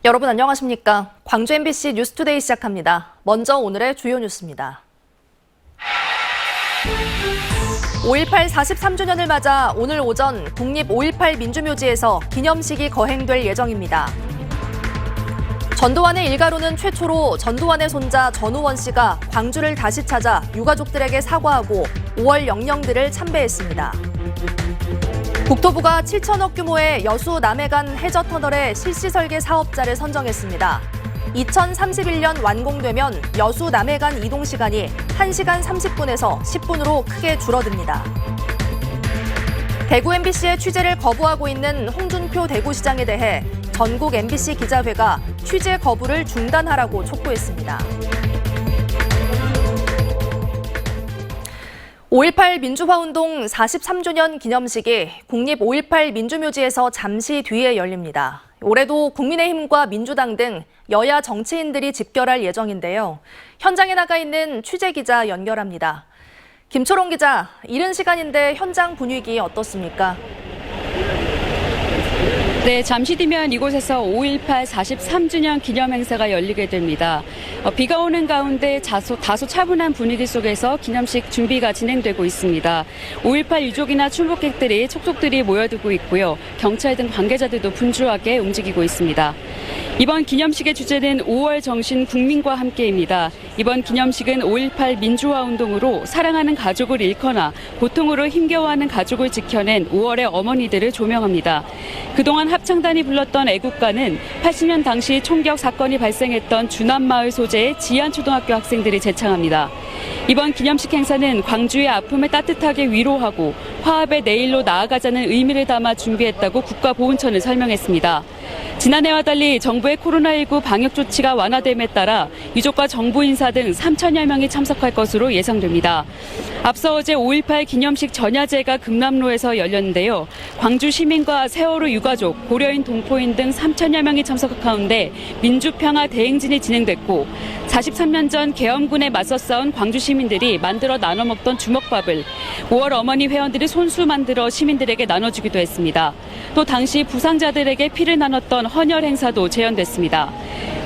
여러분 안녕하십니까? 광주 MBC 뉴스투데이 시작합니다. 먼저 오늘의 주요 뉴스입니다. 5.18 43주년을 맞아 오늘 오전 국립 5.18 민주묘지에서 기념식이 거행될 예정입니다. 전두환의 일가로는 최초로 전두환의 손자 전우원 씨가 광주를 다시 찾아 유가족들에게 사과하고 5월 영령들을 참배했습니다. 국토부가 7천억 규모의 여수 남해간 해저 터널의 실시 설계 사업자를 선정했습니다. 2031년 완공되면 여수 남해간 이동 시간이 1시간 30분에서 10분으로 크게 줄어듭니다. 대구 MBC의 취재를 거부하고 있는 홍준표 대구시장에 대해 전국 MBC 기자회가 취재 거부를 중단하라고 촉구했습니다. 5.18 민주화운동 43주년 기념식이 국립 5.18 민주묘지에서 잠시 뒤에 열립니다. 올해도 국민의힘과 민주당 등 여야 정치인들이 집결할 예정인데요. 현장에 나가 있는 취재기자 연결합니다. 김초롱 기자, 이른 시간인데 현장 분위기 어떻습니까? 네, 잠시 뒤면 이곳에서 5.18 43주년 기념 행사가 열리게 됩니다. 비가 오는 가운데 다소 차분한 분위기 속에서 기념식 준비가 진행되고 있습니다. 5.18 유족이나 출국객들이 촉촉들이 모여들고 있고요. 경찰 등 관계자들도 분주하게 움직이고 있습니다. 이번 기념식의 주제는 5월 정신 국민과 함께입니다. 이번 기념식은 5.18 민주화 운동으로 사랑하는 가족을 잃거나 고통으로 힘겨워하는 가족을 지켜낸 5월의 어머니들을 조명합니다. 그동안 합창단이 불렀던 애국가는 80년 당시 총격 사건이 발생했던 주남마을 소재의 지안초등학교 학생들이 재창합니다. 이번 기념식 행사는 광주의 아픔을 따뜻하게 위로하고 화합의 내일로 나아가자는 의미를 담아 준비했다고 국가보훈처는 설명했습니다. 지난해와 달리 정부의 코로나19 방역 조치가 완화됨에 따라 유족과 정부 인사 등 3천여 명이 참석할 것으로 예상됩니다. 앞서 어제 5.18 기념식 전야제가 금남로에서 열렸는데요. 광주 시민과 세월호 유가족, 고려인 동포인 등 3천여 명이 참석한 가운데 민주평화 대행진이 진행됐고 43년 전 계엄군에 맞서 싸운 광주 시민들이 만들어 나눠 먹던 주먹밥을 5월 어머니 회원들이 손수 만들어 시민들에게 나눠주기도 했습니다. 또 당시 부상자들에게 피를 나눴던 헌혈 행사도 재현됐습니다.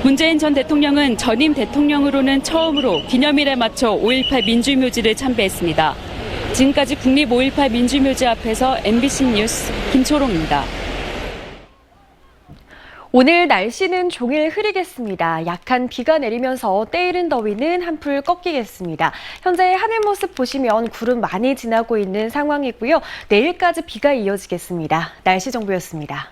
문재인 전 대통령은 전임 대통령으로는 처음으로 기념일에 맞춰 5.18 민주묘지를 참배했습니다. 지금까지 국립 5.18 민주묘지 앞에서 MBC 뉴스 김초롱입니다. 오늘 날씨는 종일 흐리겠습니다. 약한 비가 내리면서 때이른 더위는 한풀 꺾이겠습니다. 현재 하늘 모습 보시면 구름 많이 지나고 있는 상황이고요. 내일까지 비가 이어지겠습니다. 날씨 정보였습니다.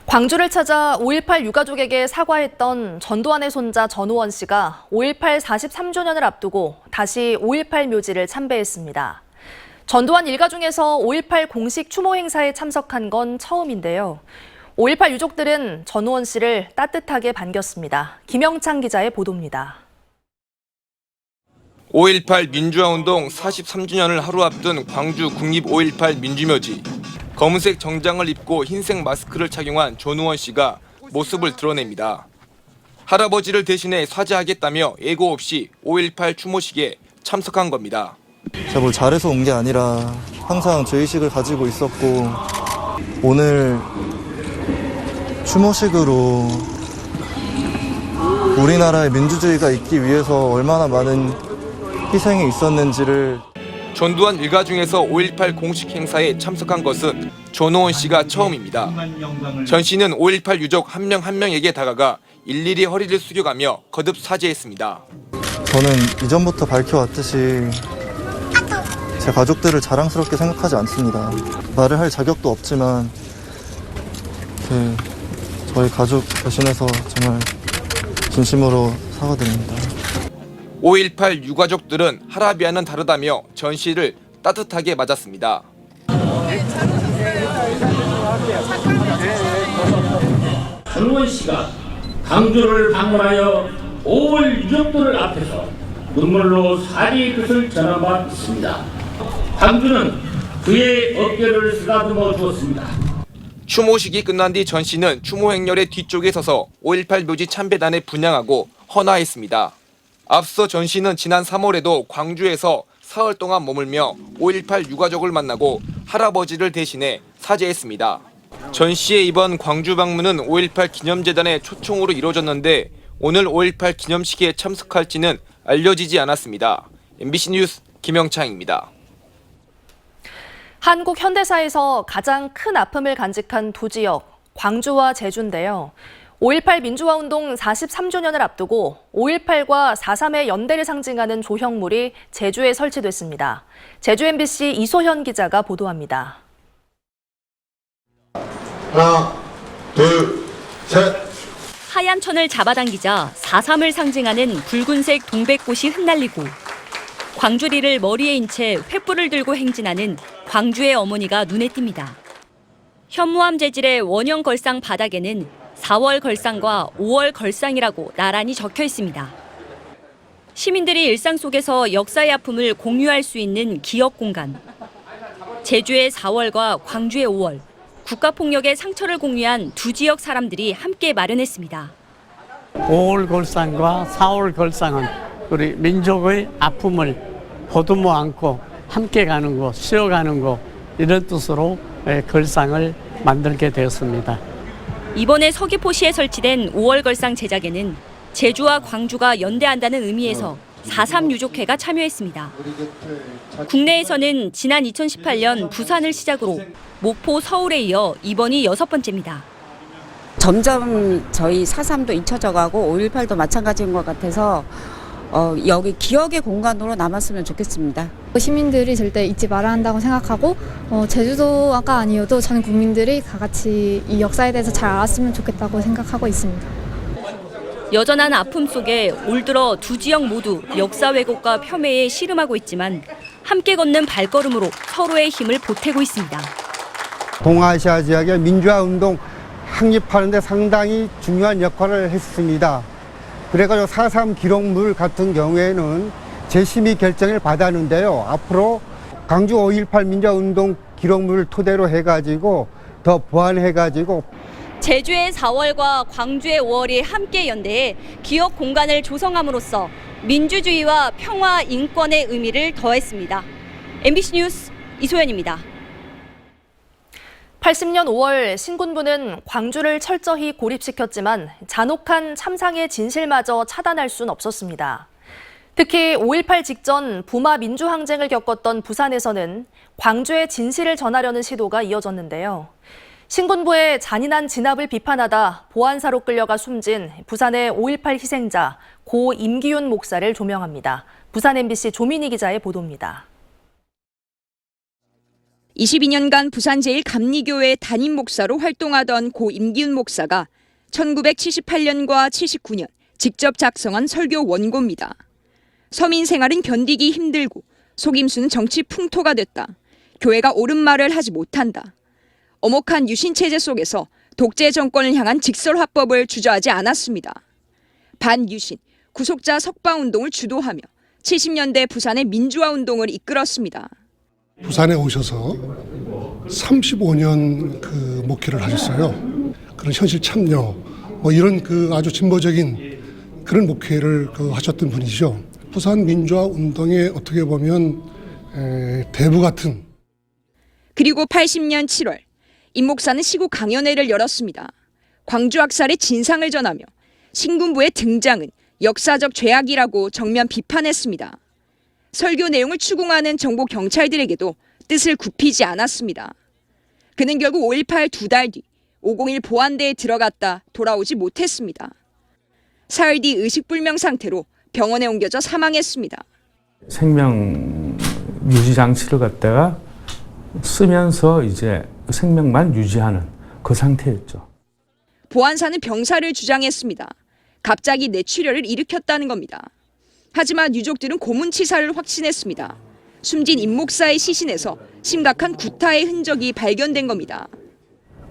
광주를 찾아 5.18 유가족에게 사과했던 전두환의 손자 전우원 씨가 5.18 43주년을 앞두고 다시 5.18 묘지를 참배했습니다. 전두환 일가 중에서 5.18 공식 추모 행사에 참석한 건 처음인데요. 5.18 유족들은 전우원 씨를 따뜻하게 반겼습니다. 김영창 기자의 보도입니다. 5.18 민주화운동 43주년을 하루 앞둔 광주 국립 5.18 민주묘지. 검은색 정장을 입고 흰색 마스크를 착용한 전우원 씨가 모습을 드러냅니다. 할아버지를 대신해 사죄하겠다며 예고 없이 5.18 추모식에 참석한 겁니다. 제가 뭘 잘해서 온 게 아니라 항상 죄의식을 가지고 있었고 오늘 추모식으로 우리나라의 민주주의가 있기 위해서 얼마나 많은 희생이 있었는지를 전두환 일가 중에서 5.18 공식 행사에 참석한 것은 전우원 씨가 처음입니다. 전 씨는 5.18 유족 한 명 한 명에게 다가가 일일이 허리를 숙여가며 거듭 사죄했습니다. 저는 이전부터 밝혀왔듯이 제 가족들을 자랑스럽게 생각하지 않습니다. 말을 할 자격도 없지만 저희 가족 대신해서 정말 진심으로 사과드립니다. 5.18 유가족들은 할아비와는 다르다며 전 씨를 따뜻하게 맞았습니다. 전우원 씨가 광주를 방문하여 5월 유족들을 앞에서 눈물로 사리의 뜻을 전한 바 있습니다. 광주는 그의 어깨를 쓰다듬어 주었습니다. 추모식이 끝난 뒤 전 씨는 추모 행렬의 뒤쪽에 서서 5.18 묘지 참배단에 분향하고 헌화했습니다. 앞서 전 씨는 지난 3월에도 광주에서 사흘 동안 머물며 5.18 유가족을 만나고 할아버지를 대신해 사죄했습니다. 전 씨의 이번 광주 방문은 5.18 기념재단의 초청으로 이루어졌는데 오늘 5.18 기념식에 참석할지는 알려지지 않았습니다. MBC 뉴스 김영창입니다. 한국 현대사에서 가장 큰 아픔을 간직한 두 지역, 광주와 제주인데요. 5.18 민주화운동 43주년을 앞두고 5.18과 4.3의 연대를 상징하는 조형물이 제주에 설치됐습니다. 제주 MBC 이소현 기자가 보도합니다. 하나, 둘, 셋. 하얀 천을 잡아당기자 4.3을 상징하는 붉은색 동백꽃이 흩날리고 광주리를 머리에 인 채 횃불을 들고 행진하는 광주의 어머니가 눈에 띕니다. 현무암 재질의 원형 걸상 바닥에는 4월 걸상과 5월 걸상이라고 나란히 적혀 있습니다. 시민들이 일상 속에서 역사의 아픔을 공유할 수 있는 기억 공간. 제주의 4월과 광주의 5월, 국가폭력의 상처를 공유한 두 지역 사람들이 함께 마련했습니다. 5월 걸상과 4월 걸상은 우리 민족의 아픔을 보듬어 안고 함께 가는 것, 쉬어가는 것, 이런 뜻으로 걸상을 만들게 되었습니다. 이번에 서귀포시에 설치된 5월 걸상 제작에는 제주와 광주가 연대한다는 의미에서 4.3 유족회가 참여했습니다. 국내에서는 지난 2018년 부산을 시작으로 목포, 서울에 이어 이번이 6번째입니다. 점점 저희 4.3도 잊혀져가고 5.18도 마찬가지인 것 같아서 여기 기억의 공간으로 남았으면 좋겠습니다. 시민들이 절대 잊지 말아야 한다고 생각하고 제주도가 아니어도 전 국민들이 다 같이 이 역사에 대해서 잘 알았으면 좋겠다고 생각하고 있습니다. 여전한 아픔 속에 올 들어 두 지역 모두 역사 왜곡과 폄훼에 씨름하고 있지만 함께 걷는 발걸음으로 서로의 힘을 보태고 있습니다. 동아시아 지역의 민주화운동 확립하는 데 상당히 중요한 역할을 했습니다. 그래가지고 4.3 기록물 같은 경우에는 재심의 결정을 받았는데요. 앞으로 광주 5.18 민주화운동 기록물을 토대로 해가지고 더 보완해가지고 제주의 4월과 광주의 5월이 함께 연대해 기억 공간을 조성함으로써 민주주의와 평화, 인권의 의미를 더했습니다. MBC 뉴스 이소연입니다. 80년 5월 신군부는 광주를 철저히 고립시켰지만 잔혹한 참상의 진실마저 차단할 수는 없었습니다. 특히 5.18 직전 부마 민주항쟁을 겪었던 부산에서는 광주의 진실을 전하려는 시도가 이어졌는데요. 신군부의 잔인한 진압을 비판하다 보안사로 끌려가 숨진 부산의 5.18 희생자 고 임기윤 목사를 조명합니다. 부산 MBC 조민희 기자의 보도입니다. 22년간 부산 제1감리교회 담임 목사로 활동하던 고 임기윤 목사가 1978년과 79년 직접 작성한 설교 원고입니다. 서민 생활은 견디기 힘들고 속임수는 정치 풍토가 됐다. 교회가 옳은 말을 하지 못한다. 엄혹한 유신체제 속에서 독재 정권을 향한 직설화법을 주저하지 않았습니다. 반유신, 구속자 석방운동을 주도하며 70년대 부산의 민주화운동을 이끌었습니다. 부산에 오셔서 35년 그 목회를 하셨어요. 그런 현실 참여, 이런 그 아주 진보적인 그런 목회를 하셨던 분이죠. 부산 민주화 운동의 어떻게 보면 대부 같은. 그리고 80년 7월 임 목사는 시국 강연회를 열었습니다. 광주 학살의 진상을 전하며 신군부의 등장은 역사적 죄악이라고 정면 비판했습니다. 설교 내용을 추궁하는 정보 경찰들에게도 뜻을 굽히지 않았습니다. 그는 결국 5.18 두 달 뒤 501 보안대에 들어갔다 돌아오지 못했습니다. 사흘 뒤 의식불명 상태로 병원에 옮겨져 사망했습니다. 생명 유지 장치를 갖다가 쓰면서 이제 생명만 유지하는 그 상태였죠. 보안사는 병사를 주장했습니다. 갑자기 뇌출혈을 일으켰다는 겁니다. 하지만 유족들은 고문치사를 확신했습니다. 숨진 임 목사의 시신에서 심각한 구타의 흔적이 발견된 겁니다.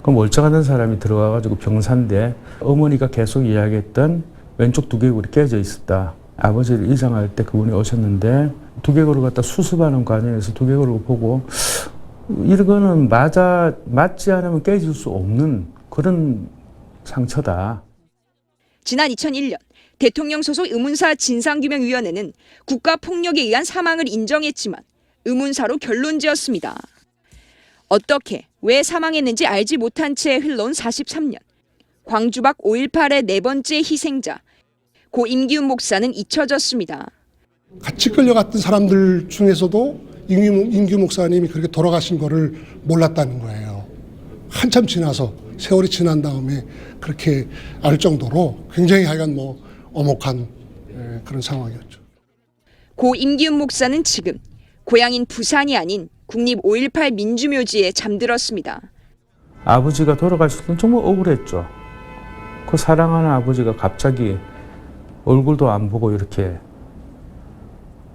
그 멀쩡한 사람이 들어가가지고 병사인데 어머니가 계속 이야기했던 왼쪽 두개골이 깨져 있었다. 아버지를 이장할 때 그분이 오셨는데 두개골을 갖다 수습하는 과정에서 두개골을 보고 이거는 맞지 않으면 깨질 수 없는 그런 상처다. 지난 2001년 대통령 소속 의문사 진상규명위원회는 국가폭력에 의한 사망을 인정했지만 의문사로 결론지었습니다. 어떻게 왜 사망했는지 알지 못한 채 흘러온 43년. 광주 밖 5.18의 네 번째 희생자, 고 임기훈 목사는 잊혀졌습니다. 같이 끌려갔던 사람들 중에서도 임기훈 목사님이 그렇게 돌아가신 거를 몰랐다는 거예요. 한참 지나서 세월이 지난 다음에 그렇게 알 정도로 굉장히 하여간 엄혹한 그런 상황이었죠. 고 임기훈 목사는 지금 고향인 부산이 아닌 국립 5.18 민주묘지에 잠들었습니다. 아버지가 돌아가실 때는 정말 억울했죠. 그 사랑하는 아버지가 갑자기 얼굴도 안 보고 이렇게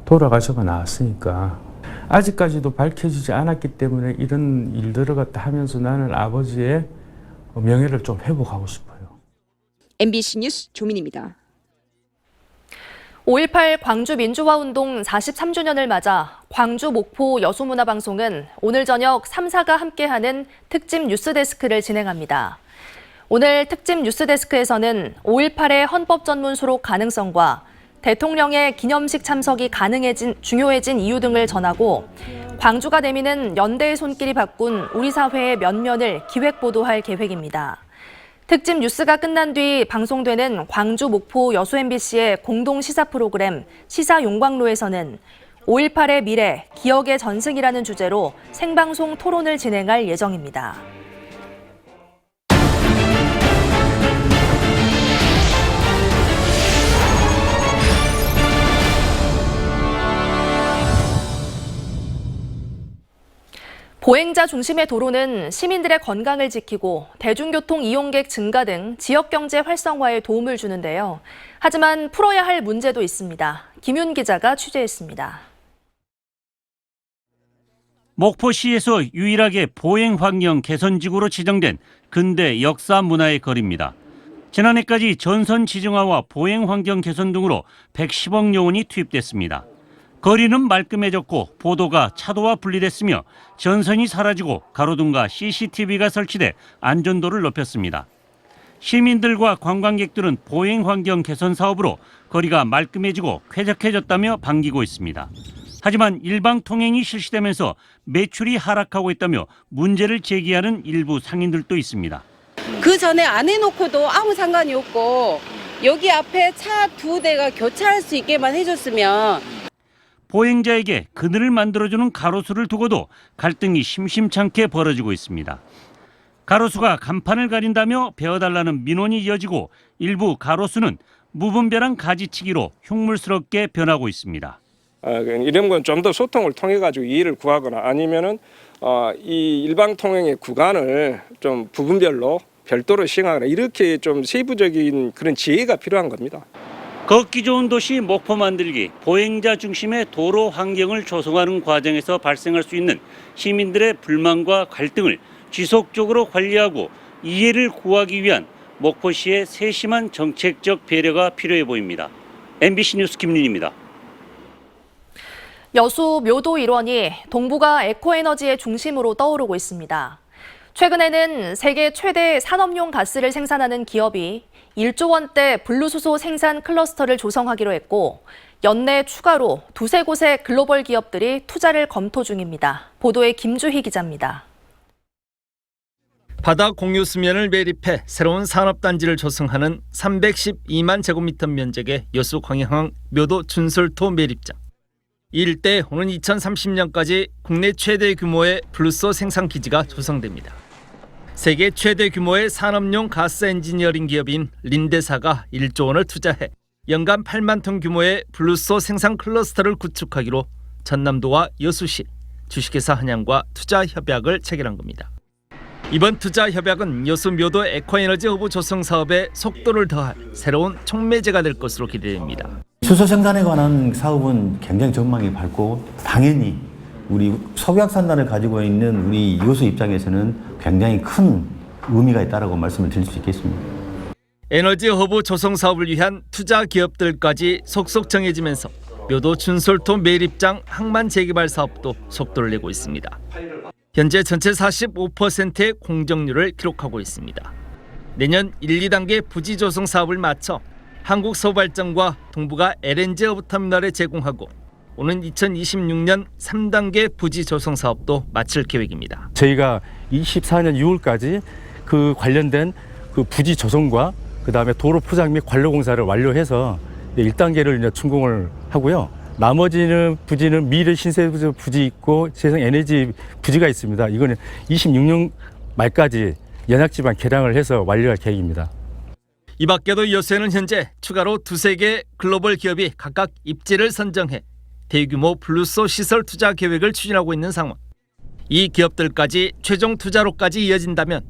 돌아가셔가 나왔으니까 아직까지도 밝혀지지 않았기 때문에 이런 일들을 갖다 하면서 나는 아버지의 명예를 좀 회복하고 싶어요. MBC 뉴스 조민입니다. 5.18 광주 민주화운동 43주년을 맞아 광주 목포 여수문화방송은 오늘 저녁 3사가 함께하는 특집 뉴스데스크를 진행합니다. 오늘 특집 뉴스데스크에서는 5.18의 헌법전문 수록 가능성과 대통령의 기념식 참석이 중요해진 이유 등을 전하고 광주가 내미는 연대의 손길이 바꾼 우리 사회의 면면을 기획보도할 계획입니다. 특집 뉴스가 끝난 뒤 방송되는 광주, 목포, 여수 MBC의 공동 시사 프로그램 시사 용광로에서는 5.18의 미래, 기억의 전승이라는 주제로 생방송 토론을 진행할 예정입니다. 보행자 중심의 도로는 시민들의 건강을 지키고 대중교통 이용객 증가 등 지역경제 활성화에 도움을 주는데요. 하지만 풀어야 할 문제도 있습니다. 김윤 기자가 취재했습니다. 목포시에서 유일하게 보행환경 개선지구로 지정된 근대 역사 문화의 거리입니다. 지난해까지 전선 지정화와 보행환경 개선 등으로 110억 원이 투입됐습니다. 거리는 말끔해졌고 보도가 차도와 분리됐으며 전선이 사라지고 가로등과 CCTV가 설치돼 안전도를 높였습니다. 시민들과 관광객들은 보행환경 개선 사업으로 거리가 말끔해지고 쾌적해졌다며 반기고 있습니다. 하지만 일방 통행이 실시되면서 매출이 하락하고 있다며 문제를 제기하는 일부 상인들도 있습니다. 그 전에 안 해놓고도 아무 상관이 없고 여기 앞에 차 2대가 교차할 수 있게만 해줬으면 보행자에게 그늘을 만들어주는 가로수를 두고도 갈등이 심심찮게 벌어지고 있습니다. 가로수가 간판을 가린다며 베어달라는 민원이 이어지고 일부 가로수는 무분별한 가지치기로 흉물스럽게 변하고 있습니다. 이런 건 좀 더 소통을 통해 가지고 이해를 구하거나 아니면은 이 일방 통행의 구간을 좀 부분별로 별도로 시행하거나 이렇게 좀 세부적인 그런 지혜가 필요한 겁니다. 걷기 좋은 도시 목포 만들기, 보행자 중심의 도로 환경을 조성하는 과정에서 발생할 수 있는 시민들의 불만과 갈등을 지속적으로 관리하고 이해를 구하기 위한 목포시의 세심한 정책적 배려가 필요해 보입니다. MBC 뉴스 김윤입니다. 여수 묘도 일원이 동북아 에코에너지의 중심으로 떠오르고 있습니다. 최근에는 세계 최대 산업용 가스를 생산하는 기업이 1조 원대 분리수소 생산 클러스터를 조성하기로 했고 연내 추가로 두세 곳의 글로벌 기업들이 투자를 검토 중입니다. 보도에 김주희 기자입니다. 바다 공유 수면을 매립해 새로운 산업단지를 조성하는 312만 제곱미터 면적의 여수 광양항 묘도 준솔토 매립장. 이 일대에 오는 2030년까지 국내 최대 규모의 블루소 생산 기지가 조성됩니다. 세계 최대 규모의 산업용 가스 엔지니어링 기업인 린데사가 1조 원을 투자해 연간 8만 톤 규모의 블루소 생산 클러스터를 구축하기로 전남도와 여수시, 주식회사 한양과 투자 협약을 체결한 겁니다. 이번 투자 협약은 여수 묘도 에코에너지 허브 조성 사업에 속도를 더할 새로운 촉매제가 될 것으로 기대됩니다. 수소 생산에 관한 사업은 굉장히 전망이 밝고 당연히 우리 석유확산단을 가지고 있는 우리 여수 입장에서는 굉장히 큰 의미가 있다고 말씀을 드릴 수 있겠습니다. 에너지 허브 조성 사업을 위한 투자 기업들까지 속속 정해지면서 묘도 준솔토 매립장 항만 재개발 사업도 속도를 내고 있습니다. 현재 전체 45%의 공정률을 기록하고 있습니다. 내년 1, 2단계 부지 조성 사업을 마쳐 한국서발전과 동북아 LNG 허브터미널에 제공하고 오는 2026년 3단계 부지 조성 사업도 마칠 계획입니다. 저희가 24년 6월까지 그 관련된 그 부지 조성과 그다음에 도로 포장 및 관로 공사를 완료해서 1단계를 이제 준공을 하고요. 나머지는 부지는 미래 신세 부지 있고 재생 에너지 부지가 있습니다. 이거는 26년 말까지 연약지반 개량을 해서 완료할 계획입니다. 이 밖에도 여수에는 현재 추가로 2-3개 글로벌 기업이 각각 입지를 선정해 대규모 블루소 시설 투자 계획을 추진하고 있는 상황. 이 기업들까지 최종 투자로까지 이어진다면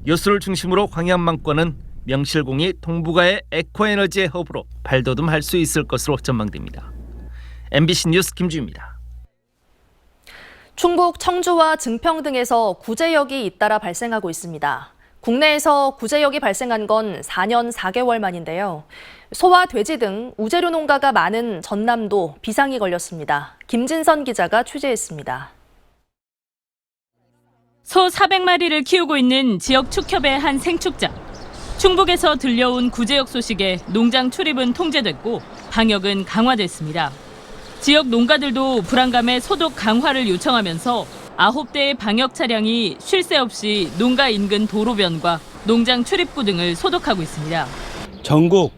여수를 중심으로 광양만권은 명실공히 동북아의 에코에너지의 허브로 발돋움할 수 있을 것으로 전망됩니다. MBC 뉴스 김주입니다. 충북 청주와 증평 등에서 구제역이 잇따라 발생하고 있습니다. 국내에서 구제역이 발생한 건 4년 4개월 만인데요. 소와 돼지 등 우제류 농가가 많은 전남도 비상이 걸렸습니다. 김진선 기자가 취재했습니다. 소 400마리를 키우고 있는 지역 축협의 한 생축장. 충북에서 들려온 구제역 소식에 농장 출입은 통제됐고 방역은 강화됐습니다. 지역 농가들도 불안감에 소독 강화를 요청하면서 9대의 방역 차량이 쉴 새 없이 농가 인근 도로변과 농장 출입구 등을 소독하고 있습니다. 전국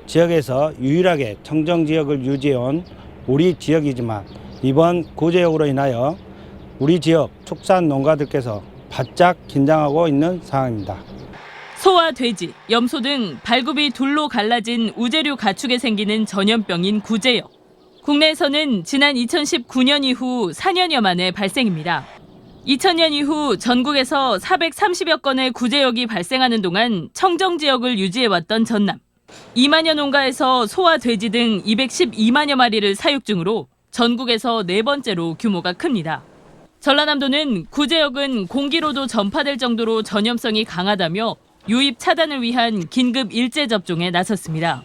지역에서 유일하게 청정지역을 유지해온 우리 지역이지만 이번 구제역으로 인하여 우리 지역 축산 농가들께서 바짝 긴장하고 있는 상황입니다. 소와 돼지, 염소 등 발굽이 둘로 갈라진 우제류 가축에 생기는 전염병인 구제역. 국내에서는 지난 2019년 이후 4년여 만에 발생입니다. 2000년 이후 전국에서 430여 건의 구제역이 발생하는 동안 청정지역을 유지해왔던 전남. 2만여 농가에서 소와 돼지 등 212만여 마리를 사육 중으로 전국에서 4번째로 규모가 큽니다. 전라남도는 구제역은 공기로도 전파될 정도로 전염성이 강하다며 유입 차단을 위한 긴급 일제 접종에 나섰습니다.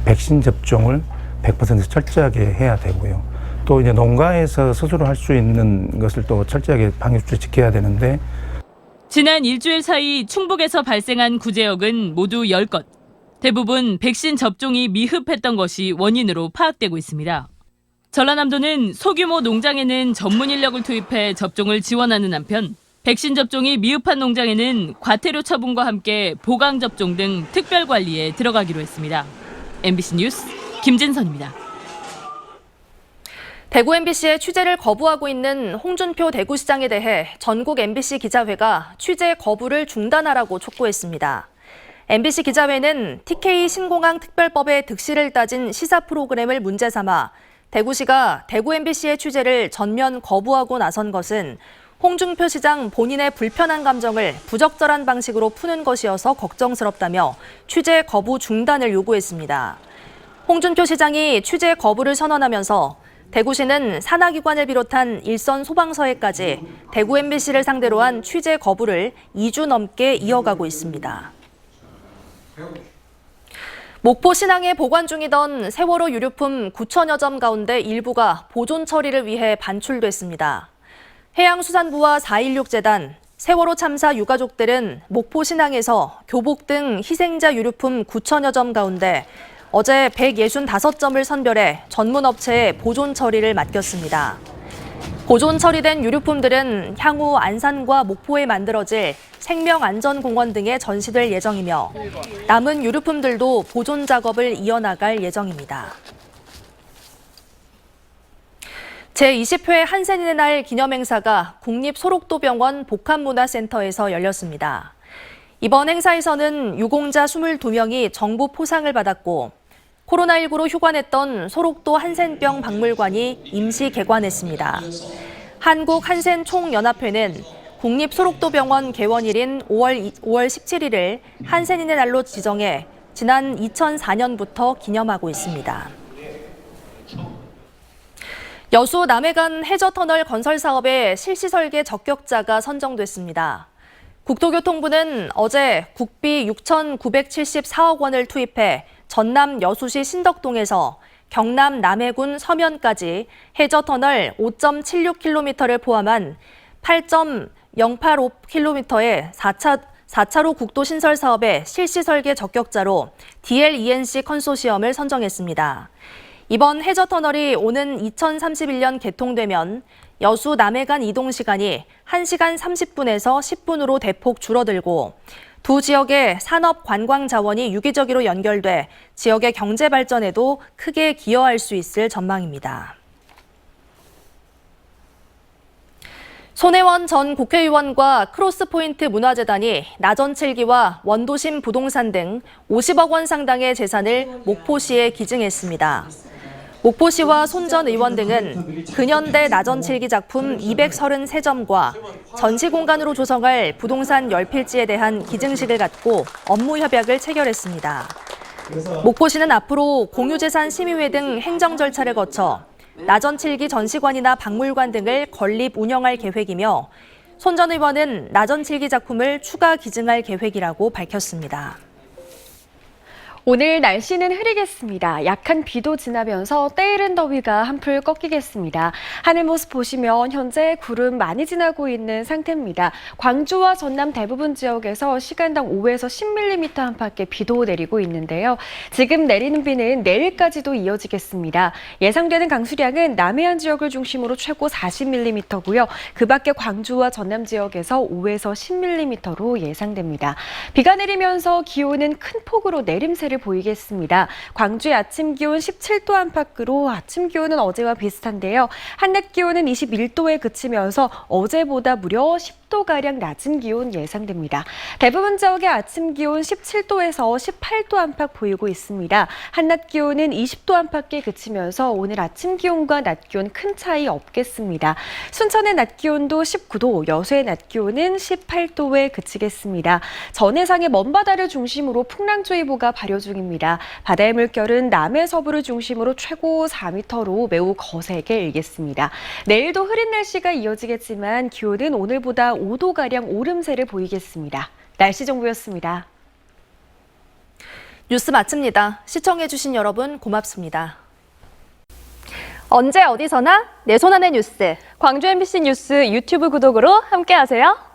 백신 접종을 100% 철저하게 해야 되고요. 또 이제 농가에서 스스로 할 수 있는 것을 또 철저하게 방역수칙 지켜야 되는데 지난 일주일 사이 충북에서 발생한 구제역은 모두 10건. 대부분 백신 접종이 미흡했던 것이 원인으로 파악되고 있습니다. 전라남도는 소규모 농장에는 전문 인력을 투입해 접종을 지원하는 한편 백신 접종이 미흡한 농장에는 과태료 처분과 함께 보강 접종 등 특별 관리에 들어가기로 했습니다. MBC 뉴스 김진선입니다. 대구 MBC의 취재를 거부하고 있는 홍준표 대구시장에 대해 전국 MBC 기자회가 취재 거부를 중단하라고 촉구했습니다. MBC 기자회는 TK 신공항 특별법의 득실을 따진 시사 프로그램을 문제 삼아 대구시가 대구 MBC의 취재를 전면 거부하고 나선 것은 홍준표 시장 본인의 불편한 감정을 부적절한 방식으로 푸는 것이어서 걱정스럽다며 취재 거부 중단을 요구했습니다. 홍준표 시장이 취재 거부를 선언하면서 대구시는 산하기관을 비롯한 일선 소방서에까지 대구 MBC를 상대로 한 취재 거부를 2주 넘게 이어가고 있습니다. 목포 신항에 보관 중이던 세월호 유류품 9천여 점 가운데 일부가 보존 처리를 위해 반출됐습니다. 해양수산부와 4.16재단, 세월호 참사 유가족들은 목포 신항에서 교복 등 희생자 유류품 9천여 점 가운데 어제 165점을 선별해 전문 업체에 보존 처리를 맡겼습니다. 보존 처리된 유류품들은 향후 안산과 목포에 만들어질 생명안전공원 등에 전시될 예정이며 남은 유류품들도 보존 작업을 이어나갈 예정입니다. 제20회 한센인의 날 기념행사가 국립소록도병원 복합문화센터에서 열렸습니다. 이번 행사에서는 유공자 22명이 정부 포상을 받았고 코로나19로 휴관했던 소록도 한센병 박물관이 임시 개관했습니다. 한국한센총연합회는 국립소록도병원 개원일인 5월 17일을 한센인의 날로 지정해 지난 2004년부터 기념하고 있습니다. 여수 남해간 해저터널 건설 사업의 실시 설계 적격자가 선정됐습니다. 국토교통부는 어제 국비 6,974억 원을 투입해 전남 여수시 신덕동에서 경남 남해군 서면까지 해저터널 5.76km를 포함한 8.085km의 4차로 국도 신설 사업의 실시 설계 적격자로 DLENC 컨소시엄을 선정했습니다. 이번 해저터널이 오는 2031년 개통되면 여수 남해간 이동 시간이 1시간 30분에서 10분으로 대폭 줄어들고 두 지역의 산업 관광 자원이 유기적으로 연결돼 지역의 경제 발전에도 크게 기여할 수 있을 전망입니다. 손혜원 전 국회의원과 크로스포인트 문화재단이 나전칠기와 원도심 부동산 등 50억 원 상당의 재산을 목포시에 기증했습니다. 목포시와 손 전 의원 등은 근현대 나전칠기 작품 233점과 전시 공간으로 조성할 부동산 10필지에 대한 기증식을 갖고 업무 협약을 체결했습니다. 목포시는 앞으로 공유재산 심의회 등 행정 절차를 거쳐 나전칠기 전시관이나 박물관 등을 건립 운영할 계획이며 손 전 의원은 나전칠기 작품을 추가 기증할 계획이라고 밝혔습니다. 오늘 날씨는 흐리겠습니다. 약한 비도 지나면서 때이른 더위가 한풀 꺾이겠습니다. 하늘 모습 보시면 현재 구름 많이 지나고 있는 상태입니다. 광주와 전남 대부분 지역에서 시간당 5에서 10mm 안팎의 비도 내리고 있는데요. 지금 내리는 비는 내일까지도 이어지겠습니다. 예상되는 강수량은 남해안 지역을 중심으로 최고 40mm고요. 그 밖에 광주와 전남 지역에서 5에서 10mm로 예상됩니다. 비가 내리면서 기온은 큰 폭으로 내림세를 보이겠습니다. 광주의 아침 기온 17도 안팎으로 아침 기온은 어제와 비슷한데요. 한낮 기온은 21도에 그치면서 어제보다 무려 10도가량 낮은 기온 예상됩니다. 대부분 지역의 아침 기온 17도에서 18도 안팎 보이고 있습니다. 한낮 기온은 20도 안팎에 그치면서 오늘 아침 기온과 낮 기온 큰 차이 없겠습니다. 순천의 낮 기온도 19도, 여수의 낮 기온은 18도에 그치겠습니다. 전해상의 먼바다를 중심으로 풍랑주의보가 발효 중입니다. 바다의 물결은 남해 서부를 중심으로 최고 4m로 매우 거세게 일겠습니다. 내일도 흐린 날씨가 이어지겠지만 기온은 오늘보다 5도가량 오름세를 보이겠습니다. 날씨 정보였습니다. 뉴스 마칩니다. 시청해주신 여러분 고맙습니다. 언제 어디서나 내 손 안의 뉴스. 광주 MBC 뉴스 유튜브 구독으로 함께하세요.